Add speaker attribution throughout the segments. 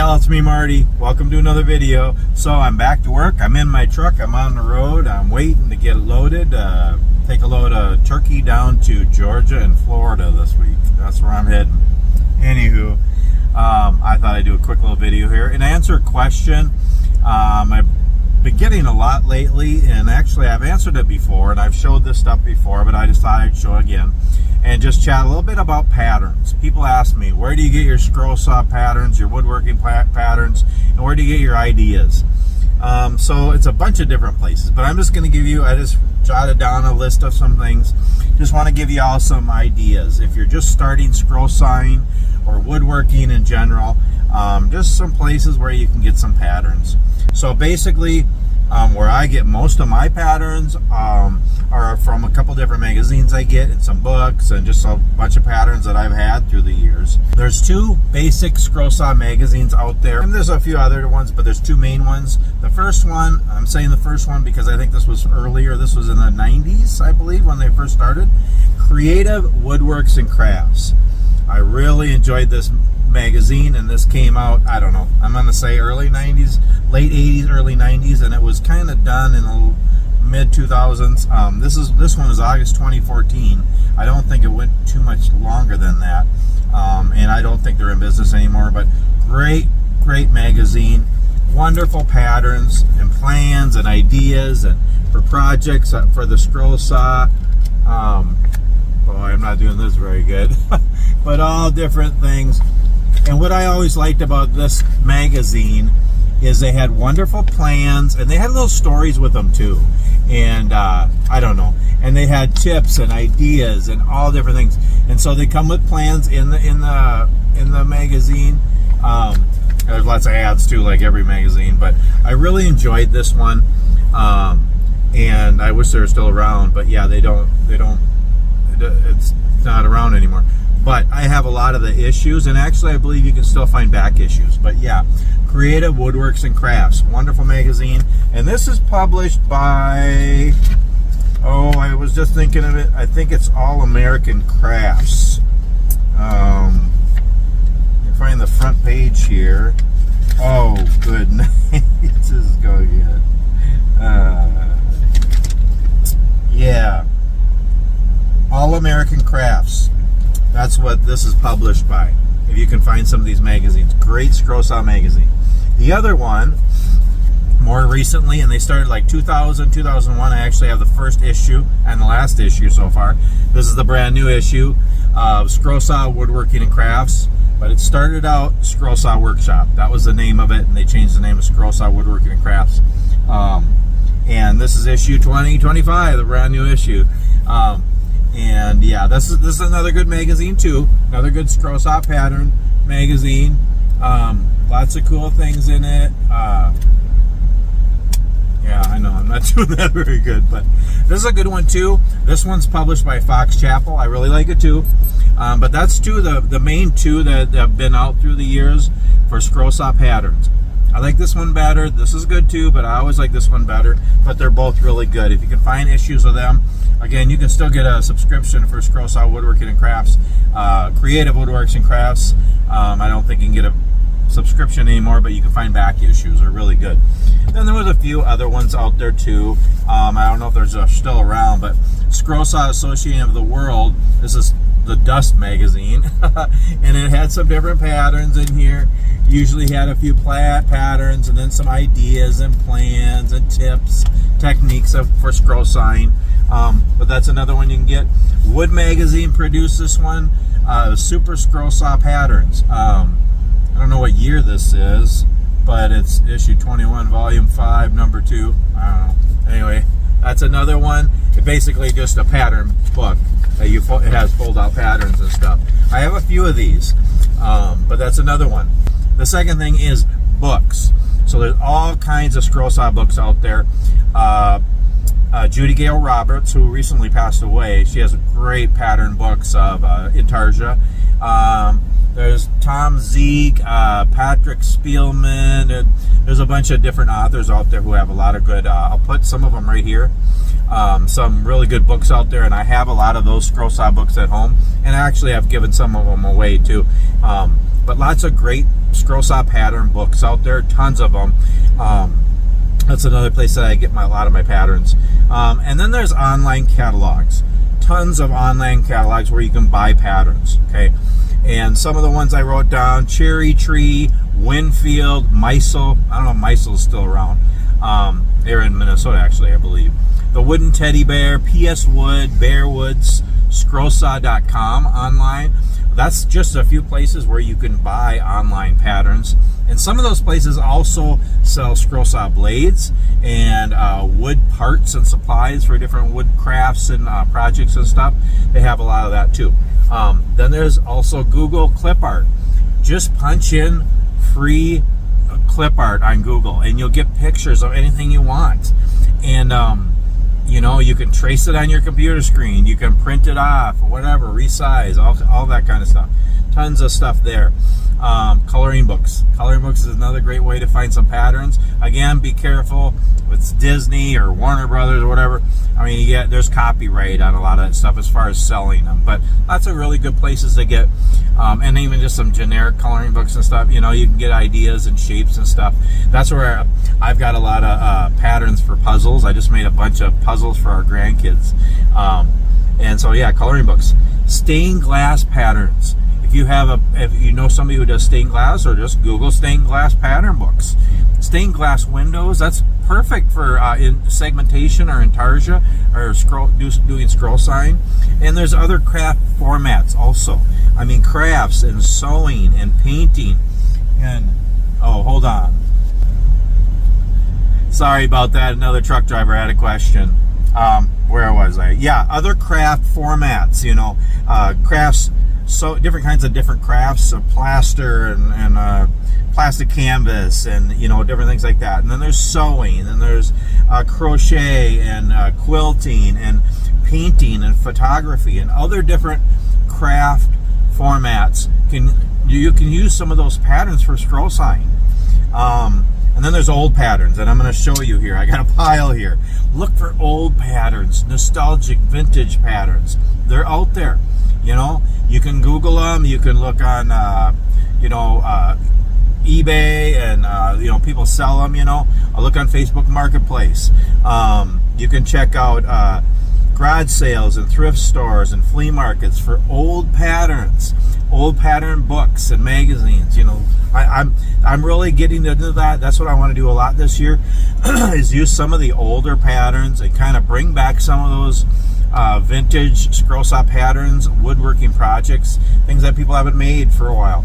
Speaker 1: y'all, it's me, Marty. Welcome to another video. So I'm back to work. I'm in my truck. I'm on the road. I'm waiting to get loaded. Take a load of turkey down to Georgia and Florida this week. That's where I'm heading. Anywho, I thought I'd do a quick little video here and answer a question. I've been getting a lot lately, and actually I've answered it before, and I've showed this stuff before, but I just thought I'd show again and just chat a little bit about patterns. People ask me, where do you get your Scrollsaw patterns, your woodworking patterns, and where do you get your ideas? So it's a bunch of different places, but I'm just going to give you, I just jotted down a list of some things. Just want to give you all some ideas. If you're just starting scrollsawing or woodworking in general, just some places where you can get some patterns. So basically, where I get most of my patterns are from a couple different magazines I get, and some books, and just a bunch of patterns that I've had through the years. There's two basic Scrollsaw magazines out there, and there's a few other ones, but there's two main ones. The first one, I'm saying the first one because I think this was earlier. This was in the 90s, I believe, when they first started. Creative Woodworks and Crafts. I really enjoyed this magazine, and this came out, I don't know, I'm going to say early 90s, late 80s, early 90s, and it was kind of done in the mid 2000s. This one is August 2014. I don't think it went too much longer than that, and I don't think they're in business anymore, but great magazine, wonderful patterns and plans and ideas and for projects for the Scrollsaw. Boy, I'm not doing this very good. But all different things. And what I always liked about this magazine is they had wonderful plans, and they had little stories with them too. And I don't know. And they had tips and ideas and all different things. And so they come with plans in the magazine. There's lots of ads too, like every magazine. But I really enjoyed this one. And I wish they were still around. But yeah, it's not around anymore. But I have a lot of the issues, and actually I believe you can still find back issues. But yeah, Creative Woodworks and Crafts, wonderful magazine. And this is published by, I was just thinking of it, I think it's All American Crafts. You find the front page here. Oh, good night. This is going good. Yeah. All American Crafts. That's what this is published by. If you can find some of these magazines. Great Scrollsaw magazine. The other one, more recently, and they started like 2000, 2001. I actually have the first issue and the last issue so far. This is the brand new issue of Scrollsaw Woodworking and Crafts. But it started out Scrollsaw Workshop. That was the name of it, and they changed the name of Scrollsaw Woodworking and Crafts. And this is issue 2025, the brand new issue. And yeah, this is another good magazine too. Another good Scrollsaw pattern magazine. Lots of cool things in it. Yeah, I know I'm not doing that very good, but this is a good one too. This one's published by Fox Chapel. I really like it too. But that's the main two that have been out through the years for Scrollsaw patterns. I like this one better. This is good too, but I always like this one better. But they're both really good. If you can find issues of them, again, you can still get a subscription for Scrollsaw Woodworking and Crafts, Creative Woodworks and Crafts. I don't think you can get a subscription anymore, but you can find back issues. They're really good. Then there was a few other ones out there too. I don't know if there's still around, but Scrollsaw Association of the World. This is the Dust magazine, and it had some different patterns in here. Usually had a few patterns, and then some ideas and plans and tips, techniques for scrollsawing. But that's another one you can get. Wood magazine produced this one, Super Scrollsaw Patterns. I don't know what year this is, but it's issue 21, volume 5, number 2. I don't know. Anyway, that's another one. It's basically just a pattern book. It has fold-out patterns and stuff. I have a few of these, but that's another one. The second thing is books. So there's all kinds of Scrollsaw books out there. Judy Gale Roberts, who recently passed away, she has great pattern books of Intarsia. There's Tom Zeig, Patrick Spielman. There's a bunch of different authors out there who have a lot of good, I'll put some of them right here. Some really good books out there, and I have a lot of those Scrollsaw books at home, and actually I've given some of them away too. But lots of great Scrollsaw pattern books out there, tons of them. That's another place that I get a lot of my patterns. And then there's online catalogs. Tons of online catalogs where you can buy patterns, okay? And some of the ones I wrote down: Cherry Tree, Winfield, Meisel. I don't know if Meisel's still around. They're in Minnesota, actually, I believe. The Wooden Teddy Bear, PS Wood, Bear Woods, Scrollsaw.com online. That's just a few places where you can buy online patterns. And some of those places also sell Scrollsaw blades and wood parts and supplies for different wood crafts and projects and stuff. They have a lot of that too. Then there's also Google Clip Art. Just punch in free clip art on Google and you'll get pictures of anything you want. And you know, you can trace it on your computer screen, you can print it off, whatever, resize, all that kind of stuff. Tons of stuff there. Coloring books. Coloring books is another great way to find some patterns. Again, be careful if it's Disney or Warner Brothers or whatever. I mean, there's copyright on a lot of that stuff as far as selling them, but lots of really good places to get, and even just some generic coloring books and stuff. You know, you can get ideas and shapes and stuff. That's where I've got a lot of patterns for puzzles. I just made a bunch of puzzles for our grandkids. And so, yeah, coloring books. Stained glass patterns. If you know somebody who does stained glass, or just Google stained glass pattern books. Stained glass windows, that's perfect for in segmentation or intarsia or doing scroll sign. And there's other craft formats also. I mean, crafts and sewing and painting. And, oh, hold on. Sorry about that. Another truck driver had a question. Where was I? Yeah, other craft formats, you know, crafts. So different kinds of different crafts of plaster and plastic canvas and, you know, different things like that. And then there's sewing, and there's crochet and quilting and painting and photography and other different craft formats. You can use some of those patterns for scroll sign. And then there's old patterns, and I'm going to show you here. I got a pile here. Look for old patterns, nostalgic, vintage patterns. They're out there. You know, you can Google them. You can look on, eBay, and, you know, people sell them, you know. I'll look on Facebook Marketplace. You can check out garage sales and thrift stores and flea markets for old patterns, old pattern books and magazines. You know, I'm really getting into that. That's what I want to do a lot this year, is use some of the older patterns and kind of bring back some of those vintage Scrollsaw patterns, woodworking projects, things that people haven't made for a while.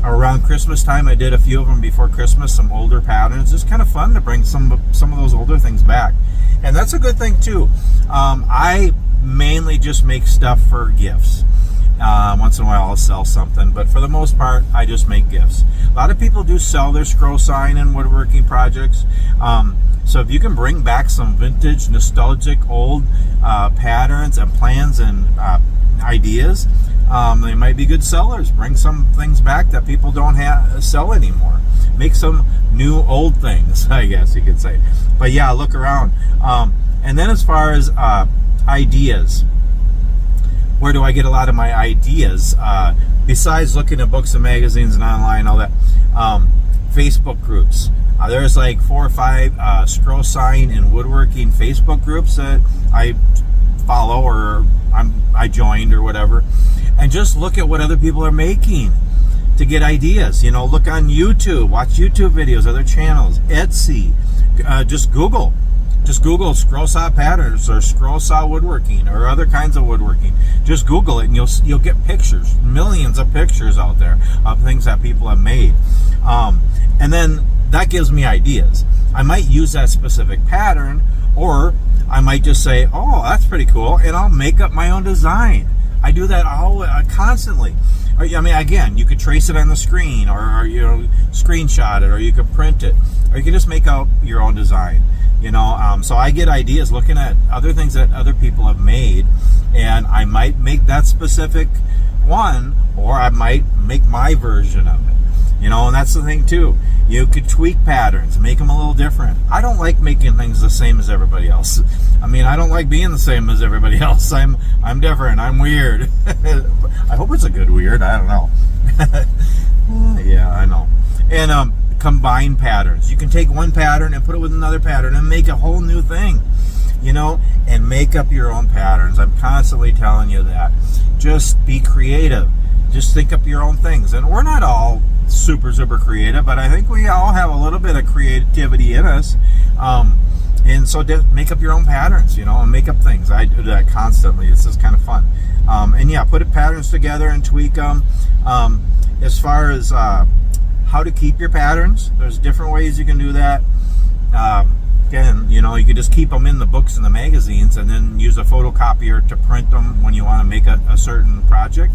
Speaker 1: Around Christmas time, I did a few of them before Christmas, some older patterns. It's kind of fun to bring some of those older things back. And that's a good thing too. I mainly just make stuff for gifts. Once in a while I'll sell something, but for the most part I just make gifts. A lot of people do sell their scroll sign and woodworking projects. So if you can bring back some vintage, nostalgic, old patterns and plans and ideas, they might be good sellers. Bring some things back that people don't sell anymore. Make some new old things, I guess you could say. But yeah, look around. And then as far as ideas, where do I get a lot of my ideas? Besides looking at books and magazines and online, all that, Facebook groups. There's like 4 or 5 scroll sign and woodworking Facebook groups that I follow, or I joined or whatever, and just look at what other people are making to get ideas. You know, look on YouTube, watch YouTube videos, other channels, Etsy, just Google Scrollsaw patterns or Scrollsaw woodworking or other kinds of woodworking. Just Google it and you'll get pictures, millions of pictures out there of things that people have made. And then that gives me ideas. I might use that specific pattern, or I might just say, oh, that's pretty cool, and I'll make up my own design. I do that constantly. I mean, again, you could trace it on the screen, or you know, screenshot it, or you could print it, or you can just make out your own design. You know, so I get ideas looking at other things that other people have made, and I might make that specific one, or I might make my version of it. You know, and that's the thing too. You could tweak patterns, make them a little different. I don't like making things the same as everybody else. I mean, I don't like being the same as everybody else. I'm different. I'm weird. I hope it's a good weird. I don't know. Yeah, I know. And combine patterns. You can take one pattern and put it with another pattern and make a whole new thing, and make up your own patterns. I'm constantly telling you that. Just be creative. Just think up your own things. And we're not all super creative, but I think we all have a little bit of creativity in us. And so make up your own patterns, and make up things. I do that constantly. It's just kind of fun. And yeah, put patterns together and tweak them. As far as how to keep your patterns, there's different ways you can do that. Again, you can just keep them in the books and the magazines and then use a photocopier to print them when you want to make a certain project.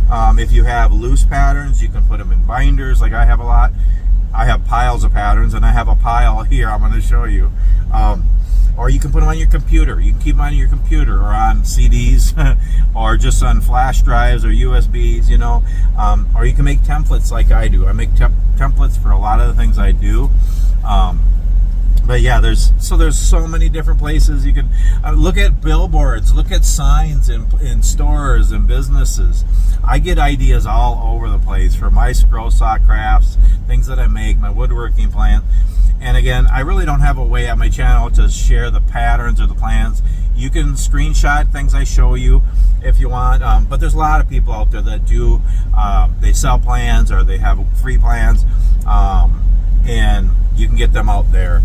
Speaker 1: If you have loose patterns, you can put them in binders, like I have a lot. I have piles of patterns, and I have a pile here I'm going to show you. Or you can put them on your computer. You can keep them on your computer or on CDs or just on flash drives or USBs, or you can make templates like I do. I make templates for a lot of the things I do. But yeah, there's so many different places you can look at. Billboards, look at signs in stores and businesses. I get ideas all over the place for my Scrollsaw crafts, things that I make, my woodworking plant. And again, I really don't have a way at my channel to share the patterns or the plans. You can screenshot things I show you if you want, but there's a lot of people out there that do. They sell plans or they have free plans, and you can get them out there.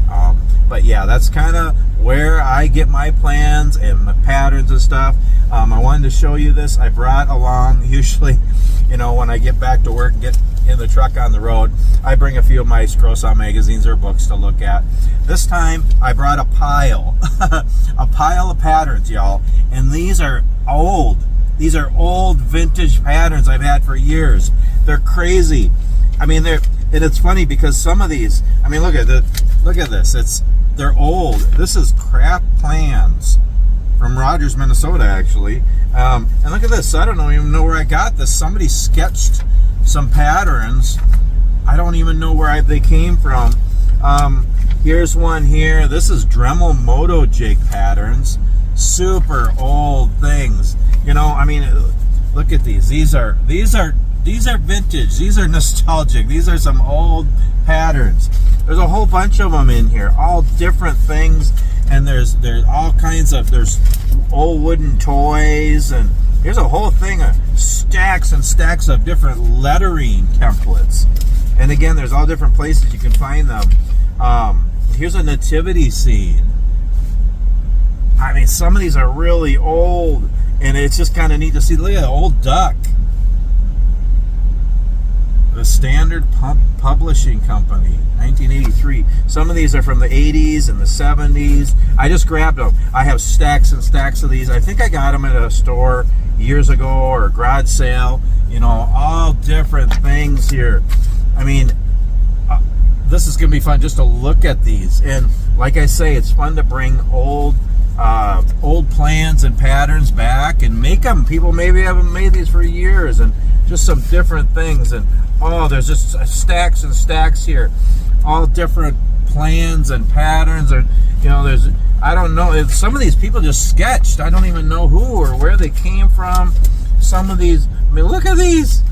Speaker 1: But yeah, that's kind of where I get my plans and my patterns and stuff. I wanted to show you this. I brought along, usually, when I get back to work and get in the truck on the road, I bring a few of my Scrollsaw magazines or books to look at. This time I brought a pile of patterns, y'all, and these are old vintage patterns I've had for years. They're crazy. And it's funny because some of these, look at this. They're old. This is craft plans from Rogers, Minnesota, actually. And look at this. I don't even know where I got this. Somebody sketched some patterns. I don't even know where they came from. Here's one here. This is Dremel Moto Jig patterns. Super old things. Look at these. These are vintage. These are nostalgic. These are some old patterns. There's a whole bunch of them in here, all different things, and there's all kinds of, there's old wooden toys, and here's a whole thing of stacks and stacks of different lettering templates. And again, there's all different places you can find them. Here's a nativity scene. Some of these are really old, and it's just kind of neat to see. Look at the old duck. The Standard Publishing Company, 1983. Some of these are from the 80s and the 70s. I just grabbed them. I have stacks and stacks of these. I think I got them at a store years ago or a garage sale. All different things here. This is going to be fun just to look at these. And like I say, it's fun to bring old plans and patterns back and make them. People maybe haven't made these for years, and just some different things. And there's just stacks and stacks here, all different plans and patterns. Or there's, I don't know, some of these people just sketched. I don't even know who or where they came from. Some of these, look at these.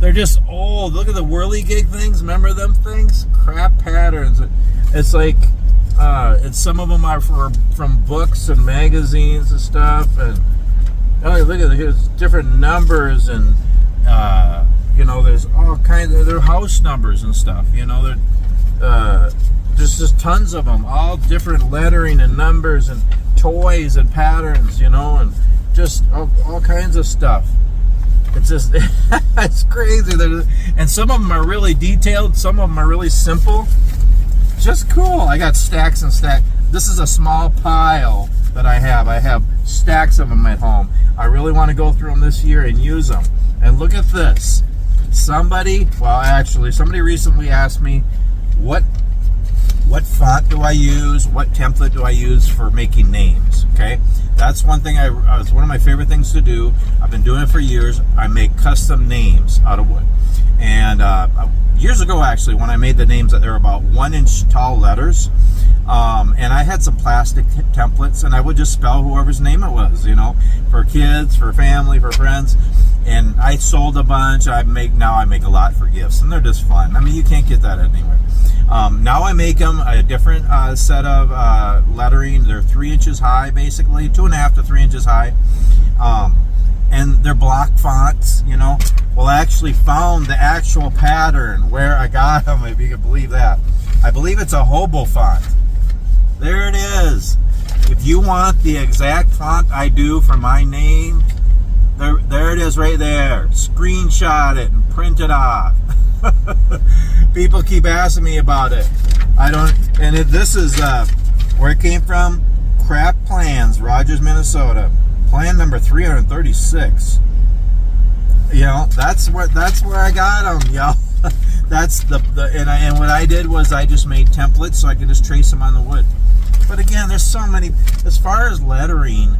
Speaker 1: They're just old. Look at the whirligig things. Remember them things? Crap patterns. It's like, and some of them are from books and magazines and stuff. And look at here's different numbers, and there's all kinds of, they're house numbers and stuff. There's just tons of them, all different lettering and numbers and toys and patterns, and just all kinds of stuff. It's just, it's crazy. And some of them are really detailed. Some of them are really simple. Just cool. I got stacks and stacks. This is a small pile that I have. I have stacks of them at home. I really want to go through them this year and use them. And look at this. Somebody recently asked me, what font do I use? What template do I use for making names? Okay, that's one thing. It's one of my favorite things to do. I've been doing it for years. I make custom names out of wood. And years ago, actually, when I made the names, that they're about 1-inch tall letters. And I had some plastic templates, and I would just spell whoever's name it was, for kids, for family, for friends. And I sold a bunch. Now I make a lot for gifts, and they're just fun. I mean, you can't get that anywhere. Now I make them a different set of lettering. They're 3 inches high, basically 2.5 to 3 inches high, and they're block fonts. You know, well, I actually found the actual pattern where I got them. If you can believe that, I believe it's a hobo font. There it is. If you want the exact font I do for my name, there it is right there. Screenshot it and print it off. People keep asking me about it. I don't, and this is where it came from. Crap Plans, Rogers, Minnesota. Plan number 336. You know, that's where I got them, yo. That's and what I did was I just made templates so I could just trace them on the wood. But again, there's so many, as far as lettering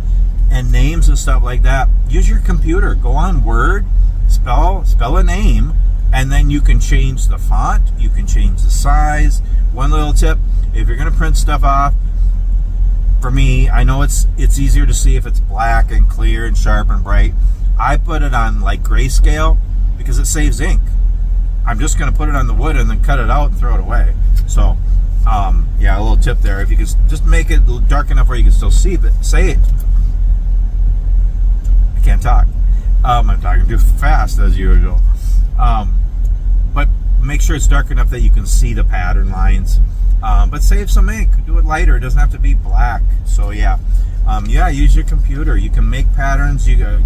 Speaker 1: and names and stuff like that, use your computer. Go on Word, spell a name, and then you can change the font, you can change the size. One little tip, if you're going to print stuff off, for me, I know it's easier to see if it's black and clear and sharp and bright. I put it on like grayscale because it saves ink. I'm just going to put it on the wood and then cut it out and throw it away. So yeah, a little tip there. If you could just make it dark enough where you can still see it, say it. I can't talk. I'm talking too fast as usual. But make sure it's dark enough that you can see the pattern lines. But save some ink. Do it lighter. It doesn't have to be black. So yeah, yeah. Use your computer. You can make patterns. You go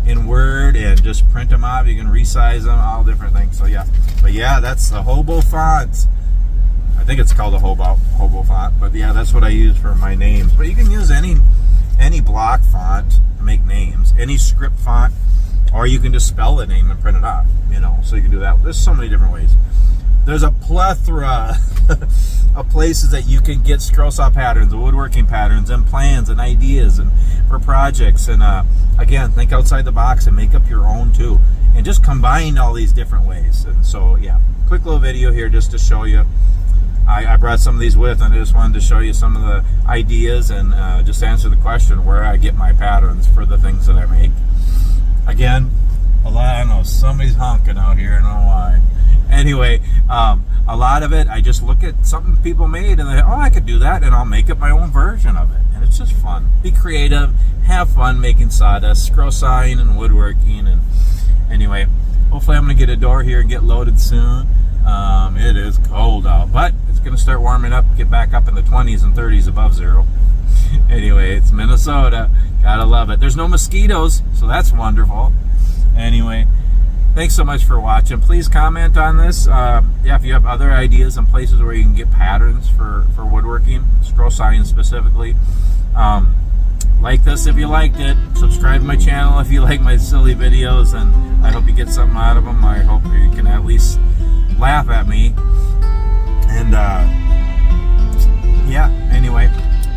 Speaker 1: in Word and just print them out. You can resize them. All different things. So yeah. But yeah, that's the hobo font. I think it's called a hobo font. But yeah, that's what I use for my names. But you can use any block font to make names. Any script font. Or you can just spell the name and print it off, you know, so you can do that. There's so many different ways. There's a plethora of places that you can get Scrollsaw patterns, woodworking patterns, and plans and ideas and for projects. And again, think outside the box and make up your own too. And just combine all these different ways. And so, yeah, quick little video here just to show you. I brought some of these with, and I just wanted to show you some of the ideas and just answer the question where I get my patterns for the things that I make. Again, I don't know, somebody's honking out here, I don't know why. Anyway, a lot of it, I just look at something people made and they, oh, I could do that, and I'll make up my own version of it. And it's just fun. Be creative, have fun making sawdust, scroll sawing and woodworking. And anyway, hopefully I'm going to get a door here and get loaded soon. It is cold out, but it's going to start warming up, get back up in the 20s and 30s above zero. Anyway, it's Minnesota. Gotta love it. There's no mosquitoes, so that's wonderful. Anyway, thanks so much for watching. Please comment on this. Yeah, if you have other ideas and places where you can get patterns for woodworking, scroll sawing specifically. Like this if you liked it. Subscribe to my channel if you like my silly videos, and I hope you get something out of them. I hope you can at least laugh at me. And yeah, anyway,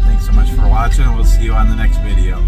Speaker 1: thanks so much for watching, and we'll see you on the next video.